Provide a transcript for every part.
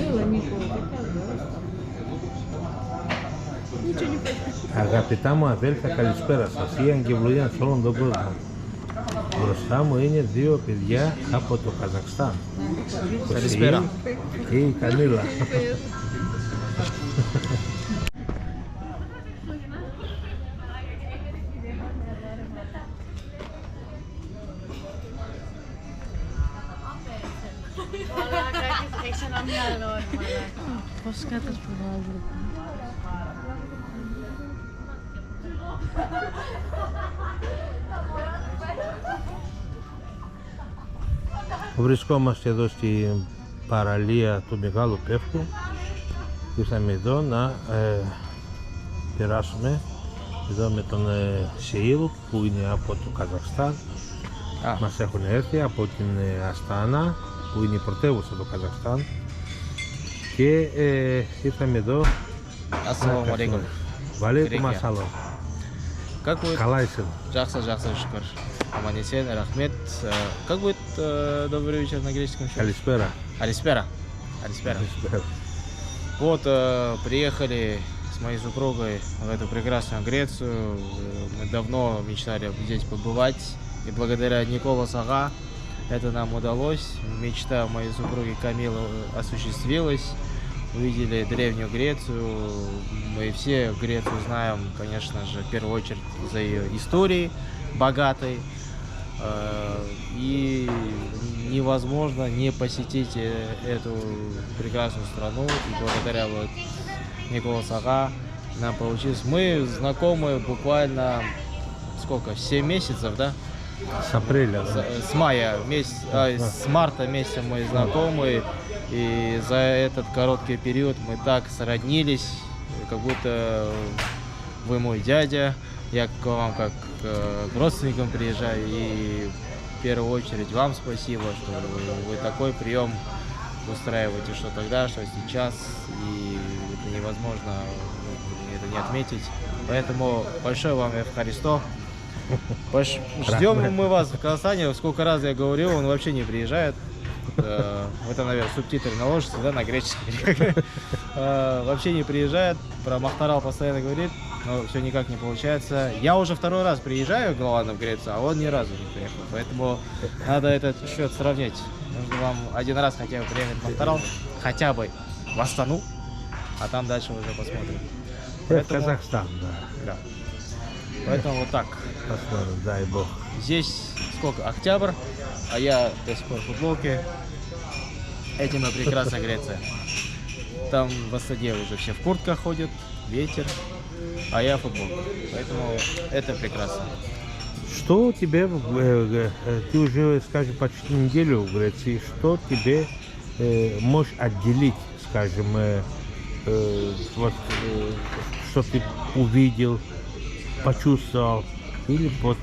было, Никола, ничего не понимаю. Αγαπητά μου αδέλφια, καλησπέρα σας. Η Αγγελούια σε όλον τον κόσμο. Μπροστά μου είναι δύο παιδιά από το Καζακστάν. Καλησπέρα. Και η Καμίλα. Πώς κάτω που βάζω. Βρισκόμαστε εδώ στην παραλία του Μεγάλου Πεύκου. Ήρθαμε εδώ να περάσουμε εδώ με τον Σεήλ που είναι από το Καζακστάν. Μας έχουν έρθει από την Αστάνα που είναι η πρωτεύουσα του Καζακστάν και ήρθαμε εδώ. Ассалауму алейкум. Валейкум ассалам. Как будет? Қалайсың? Жақсы, шүкір. Аман есен, рахмет. Как будет добрый вечер на греческом? Καλησπέρα. Алиспера. Вот, приехали с моей супругой в эту прекрасную Грецию. Мы давно мечтали здесь побывать. И благодаря Никола Сага это нам удалось. Мечта моей супруги Камилы осуществилась. Увидели древнюю Грецию. Мы все Грецию знаем, конечно же, в первую очередь из-за ее истории богатой. И невозможно не посетить эту прекрасную страну. И благодаря вот Никола Сага нам получилось. Мы знакомы буквально сколько? 7 месяцев, да? С апреля. С мая месяца, с марта месяца мы знакомы. И за этот короткий период мы так сроднились, как будто вы мой дядя. Я к вам как к родственникам приезжаю. И в первую очередь вам спасибо, что вы такой прием устраиваете, что тогда, что сейчас. И это невозможно это не отметить. Поэтому большое вам Евхаристо. Ждем мы вас в Казахстане. Сколько раз я говорил, он вообще не приезжает. Это, наверное, субтитры наложатся, да, на греческий. Вообще не приезжает. Про Махтарал постоянно говорит, но все никак не получается. Я уже второй раз приезжаю главное в Грецию, а он ни разу не приехал. Поэтому надо этот счет сравнять. Нужно вам один раз хотя бы приехать в Махтарал, хотя бы в Астану, а там дальше уже посмотрим. Поэтому... Казахстан, да. Поэтому вот так. Посмотрим, дай бог. Здесь сколько? Октябрь, а я до сих пор в футболке. Этим и прекрасная Греция. Там в Астане уже все в куртках ходят, ветер, а я в футболке. Поэтому это прекрасно. Что тебе, ты уже, скажем, почти неделю в Греции, что тебе можешь отделить, скажем, вот, что ты увидел, почувствовал или вот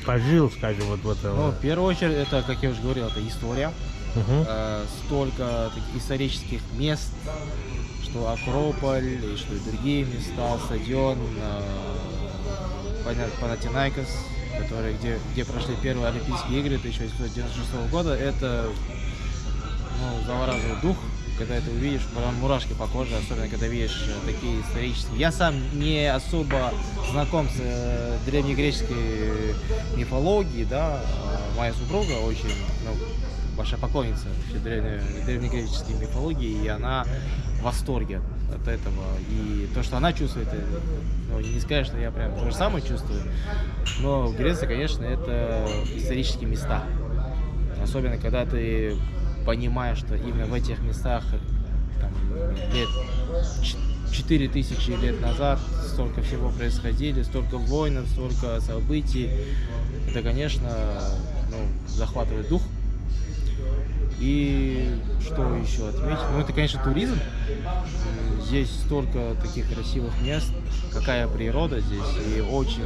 пожил, скажем, вот в этом? Ну, в первую очередь, это, как я уже говорил, это история. Столько таких исторических мест, что Акрополь, и что и другие места, стадион Панатинайкос, который, где прошли первые Олимпийские игры 1896 года. Это завораживает дух, когда это увидишь, прям мурашки по коже, особенно когда видишь такие исторические. Я сам не особо знаком с древнегреческой мифологией, да, моя супруга очень большая поклонница древнегреческой мифологии, и она в восторге от этого. И то, что она чувствует, не сказать, что я прям то же самое чувствую, но в Греции, конечно, это исторические места. Особенно, когда ты понимаешь, что именно в этих местах там, лет 4000 лет назад столько всего происходило, столько войн, столько событий. Это, конечно, захватывает дух. И что еще отметить? Это, конечно, туризм. Здесь столько таких красивых мест, какая природа здесь, и очень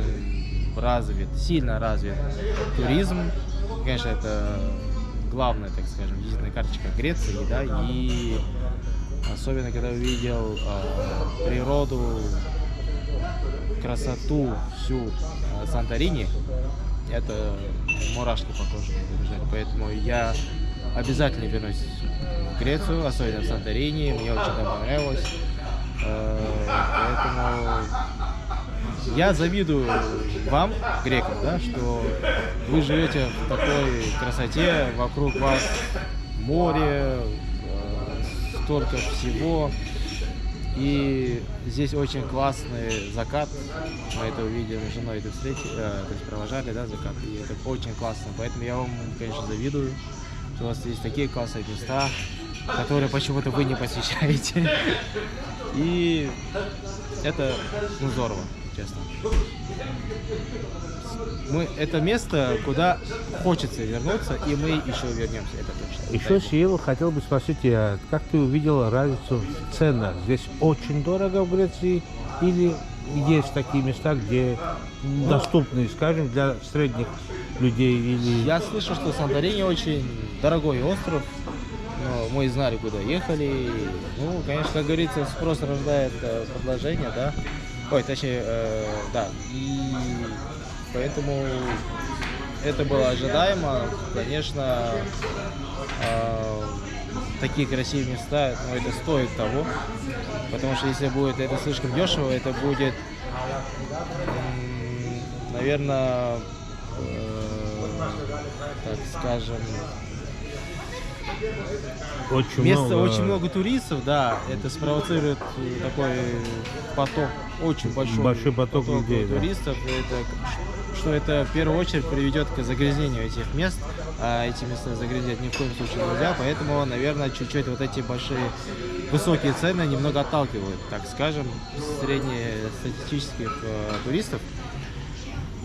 развит, сильно развит туризм. Конечно, это главная, так скажем, визитная карточка Греции, да, и особенно, когда увидел природу, красоту всю Санторини, это мурашки по коже побежали. Поэтому я обязательно вернусь в Грецию, особенно в Санторини. Мне очень там понравилось. Поэтому я завидую вам, грекам, да, что вы живете в такой красоте, вокруг вас море, столько всего. И здесь очень классный закат. Мы это увидели с женой, это встретили, то есть провожали, да, закат. И это очень классно. Поэтому я вам, конечно, завидую, что у вас есть такие классные места, которые почему-то вы не посещаете. И это, ну, здорово, честно. Это место, куда хочется вернуться, и мы еще вернемся, это точно. Еще, Сиел, хотел бы спросить тебя, как ты увидел разницу в ценах? Здесь очень дорого в Греции или есть такие места, где доступны, скажем, для средних людей? Или... Я слышал, что Санторини очень дорогой остров, но мы знали, куда ехали. Ну, конечно, как говорится, спрос рождает предложение, да? Ой, точнее, да. И поэтому это было ожидаемо. Конечно, такие красивые места, но это стоит того. Потому что если будет это слишком дешево, это будет, наверное, так скажем, очень много туристов, да, это спровоцирует такой поток, очень большой поток людей, туристов, да. Это в первую очередь приведет к загрязнению этих мест, а эти места загрязнять ни в коем случае нельзя, поэтому, наверное, чуть-чуть вот эти большие, высокие цены немного отталкивают, так скажем, среднестатистических туристов,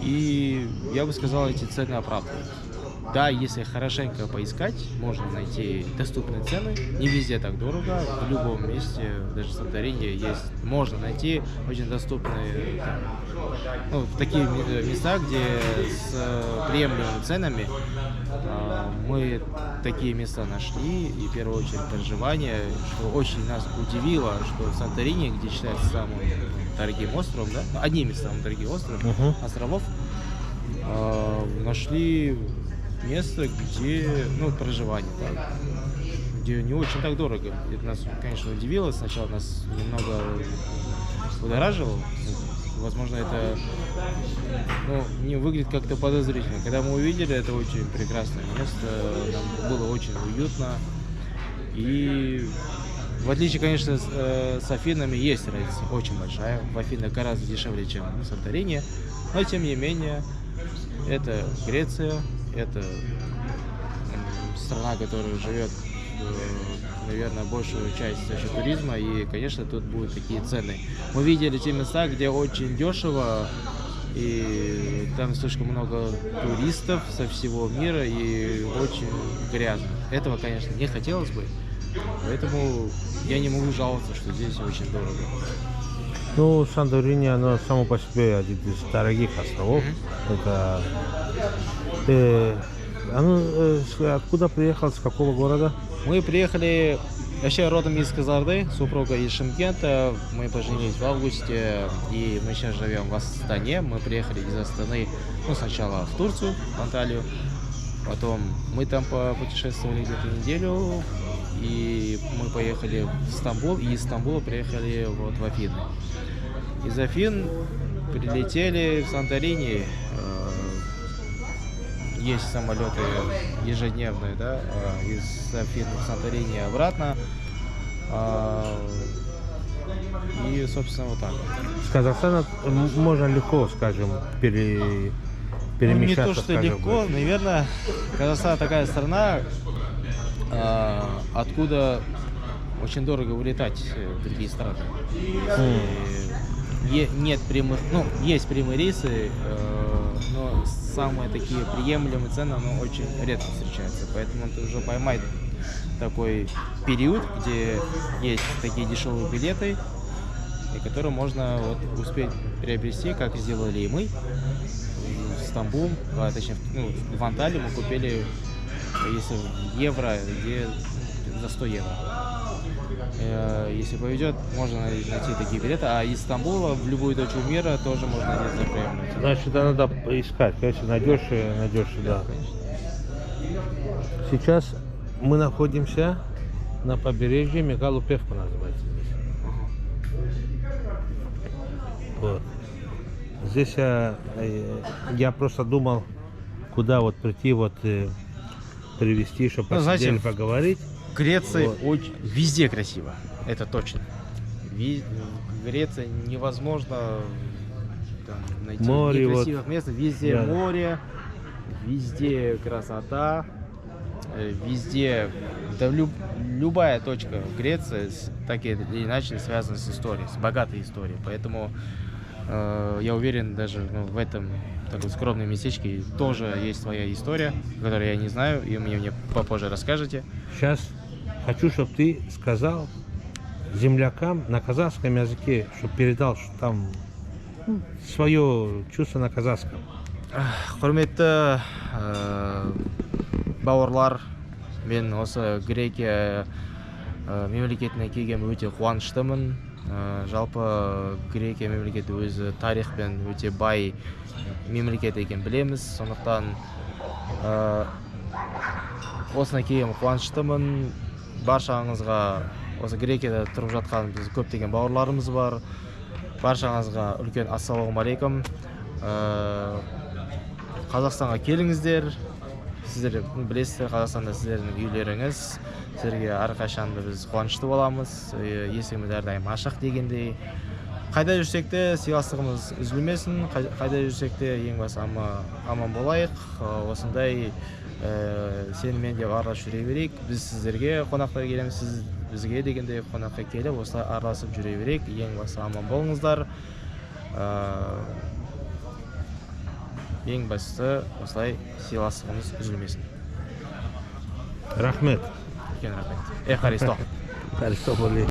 и я бы сказал, эти цены оправдывают. Да, если хорошенько поискать, можно найти доступные цены. Не везде так дорого, в любом месте, даже в Санторини есть, можно найти очень доступные, ну, такие места, где с приемлемыми ценами. Мы такие места нашли, и в первую очередь проживание, что очень нас удивило, что в Санторини, где считается самым дорогим островом, да, одним из самых дорогих островов, нашли место, где, ну, проживание, да, где не очень так дорого. Это нас, конечно, удивило. Сначала нас немного будоражило. Возможно, это, ну, не выглядит как-то подозрительно. Когда мы увидели, это очень прекрасное место, нам было очень уютно. И в отличие, конечно, с Афинами есть разница очень большая. В Афинах гораздо дешевле, чем в Санторини. Но, тем не менее, это Греция. Это страна, которая живет, наверное, большую часть за счет туризма, и, конечно, тут будут такие цены. Мы видели те места, где очень дешево, и там слишком много туристов со всего мира, и очень грязно. Этого, конечно, не хотелось бы, поэтому я не могу жаловаться, что здесь очень дорого. Ну, Санторини, оно само по себе один из дорогих островов. Это... откуда приехал, с какого города? Мы приехали, вообще родом из Казарды, супруга из Шымкента. Мы поженились в августе, и мы сейчас живем в Астане. Мы приехали из Астаны, ну, сначала в Турцию, в Анталию, потом мы там путешествовали где-то неделю, и мы поехали в Стамбул, и из Стамбула приехали вот в Афины. Из Афин прилетели в Санторини. Есть самолеты ежедневные, да, из Афин в Санторини обратно. И, собственно, вот так. С Казахстана можно легко, скажем, перемещаться. Ну, не то, что скажем, легко, наверное, Казахстан такая страна, откуда очень дорого вылетать в другие страны. Нет прямых, ну, есть прямые рейсы, но самые такие приемлемые цены, но очень редко встречаются. Поэтому ты уже поймай такой период, где есть такие дешевые билеты, и которые можно вот успеть приобрести, как сделали и мы. В Стамбул, точнее, ну, в Анталии мы купили, если в евро, где за 100 евро. Если повезет, можно найти такие билеты, а из Стамбула в любую точку мира тоже можно найти за приемлемую. Значит, это надо искать, конечно, найдешь, да. Сейчас мы находимся на побережье Мегалупевка, называется здесь. Вот. Здесь я просто думал, куда вот прийти, вот привезти, чтобы Ну, знаете, посидели, поговорить. В Греции Вот. везде красиво, это точно. В Греции невозможно там, найти Море, некрасивых вот. мест. Везде Да. море, везде красота, везде, да, любая точка в Греции так или иначе связана с историей, с богатой историей. Поэтому я уверен, даже в этом таком скромном местечке тоже есть своя история, которую я не знаю, и мне попозже расскажете. Сейчас хочу, чтобы ты сказал землякам на казахском языке, чтобы передал, что там свое чувство на казахском. Құрметті бауырлар, мен осы Грекия мемлекетіне келгеніме өте қуаныштымын. Жалпы Грекия мемлекеті өзі тарихпен өте бай мемлекет екенін білеміз. Сондықтан осына келгеніме қуаныштымын. Баршаңызға, осы Грекияда тұрып жатқан біз көптеген бауырларымыз бар. Баршаңызға үлкен ассалаумағалейкум. Қазақстанға келіңіздер. Сіздер білесіздер, Қазақстанда сіздердің үйлеріңіз. Сіздерге әрқашан біз қуанышты боламыз. Есігіміз әрдайым ашық дегендей. Қайда жүрсек те сыйластығымыз үзілмесін. Қайда жүрсек те ең басы аман болайық. Осындай сенімен деп араласып жүре берейік. Біз сіздерге қонаққа келеміз, сіз бізге дегендей қонаққа келіп, осылай араласып жүре берейік. Ең басы аман болыңыздар. Ең бастысы осылай сыйластығымыз үзілмесін. Рахмет. Үлкен рахмет. Харисто. Харисто болейін.